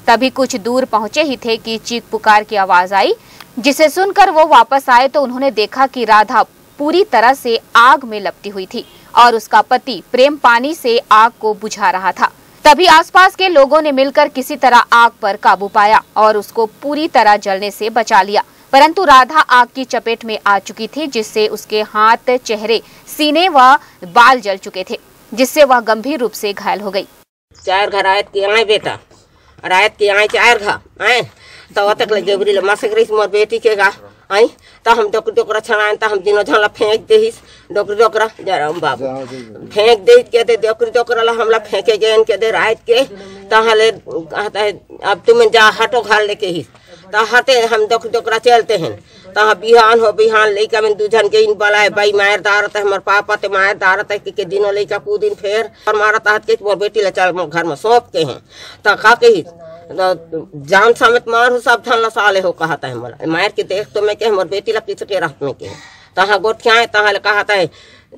तभी कुछ दूर पहुंचे ही थे कि चीख पुकार की आवाज आई, जिसे सुनकर वो वापस आए तो उन्होंने देखा कि राधा पूरी तरह से आग में लपटी हुई थी और उसका पति प्रेम पानी से आग को बुझा रहा था। तभी आसपास के लोगों ने मिलकर किसी तरह आग पर काबू पाया और उसको पूरी तरह जलने से बचा लिया, परंतु राधा आग की चपेट में आ चुकी थी, जिससे उसके हाथ, चेहरे, सीने व बाल जल चुके थे, जिससे वह गंभीर रूप से घायल हो गई। 4 घर आयत के आए बेटा, रायत के आए 4 घर आए तो तक लगे बुरी मसक रही मोर बेटी के गा आई तो हम डोकरा छनान तो हम दिनों झाला फेंक देहिस डोकरा जरा बाबू फेंक दे के दे डोकरा ला हमला फेंके गए के दे रात के तहले कहता है अब तुम जा हटो घर लेके ही तो हटे हम डोकरा चलते हैं तहाँ बिहान हो बिहान लइका में दूजन के इन बला है भाई मायर दारत है हमार पापा ते मायर दारत है के दिनों लइका कूदिन फेर और मारा तहत के मोर बेटी ले चल घर में सौंप के हैं त का के जान समेत मार हो सब धन साले हो कहता है हमारा मायर के देख तो मैं के मोर बेटी ला पीछे के रात में के तहाँ गोठियाए तहाँ कहता है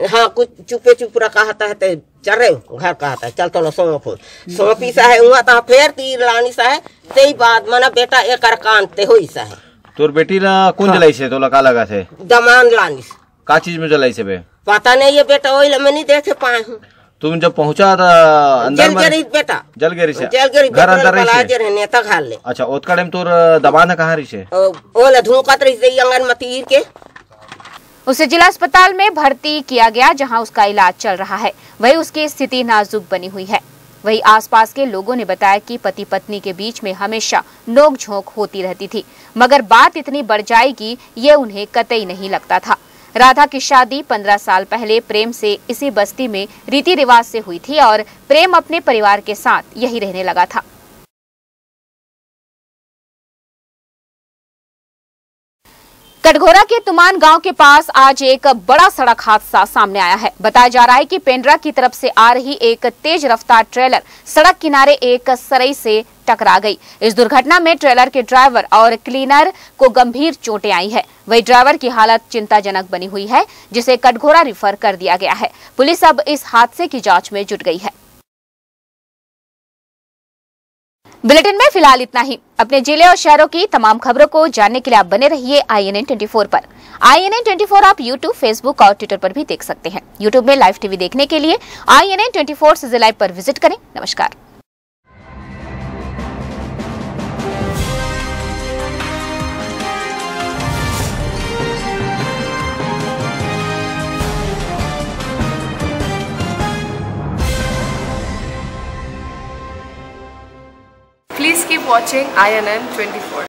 हाँ कुछ चुपे चुप रहा कहता है ते चल रहे घर कहता है चल तो सौंप सौंपी सा है वहाँ तहाँ फेर तीर लानी सा है ते बाद मना बेटा एक कान ते हो सा है तोर बेटी ला कौन जलाई से तो का लगा से दमान लानी का चीज में जलाई से बे पता नहीं ये बेटा वही मैं नहीं देखे पाए हूँ तुम जब पहुंचा था अंदर जलगरी बेटा जलगरी से जलगरी घर अंदर रही नेता घर ले अच्छा ओतका टाइम तोर दबान है कहाँ रही से ओला धूकत रही से आंगन में तीर के उसे जिला अस्पताल में भर्ती किया गया जहां उसका इलाज चल रहा है। वही उसकी स्थिति नाजुक बनी हुई है। वही आसपास के लोगों ने बताया कि पति पत्नी के बीच में हमेशा नोक-झोंक होती रहती थी, मगर बात इतनी बढ़ जाएगी ये उन्हें कतई नहीं लगता था। राधा की शादी 15 साल पहले प्रेम से इसी बस्ती में रीति रिवाज से हुई थी और प्रेम अपने परिवार के साथ यही रहने लगा था। कटघोरा के तुमान गांव के पास आज एक बड़ा सड़क हादसा सामने आया है। बताया जा रहा है कि पेंड्रा की तरफ से आ रही एक तेज रफ्तार ट्रेलर सड़क किनारे एक सरई से टकरा गई। इस दुर्घटना में ट्रेलर के ड्राइवर और क्लीनर को गंभीर चोटें आई है। वही ड्राइवर की हालत चिंताजनक बनी हुई है, जिसे कटघोरा रिफर कर दिया गया है। पुलिस अब इस हादसे की जाँच में जुट गई है। बुलेटिन में फिलहाल इतना ही। अपने जिले और शहरों की तमाम खबरों को जानने के लिए आप बने रहिए INN 24 पर। INN 24 आप YouTube, Facebook और ट्विटर पर भी देख सकते हैं। YouTube में लाइव टीवी देखने के लिए INN 24 सीज़न लाइव पर विजिट करें। नमस्कार। Please keep watching INN 24.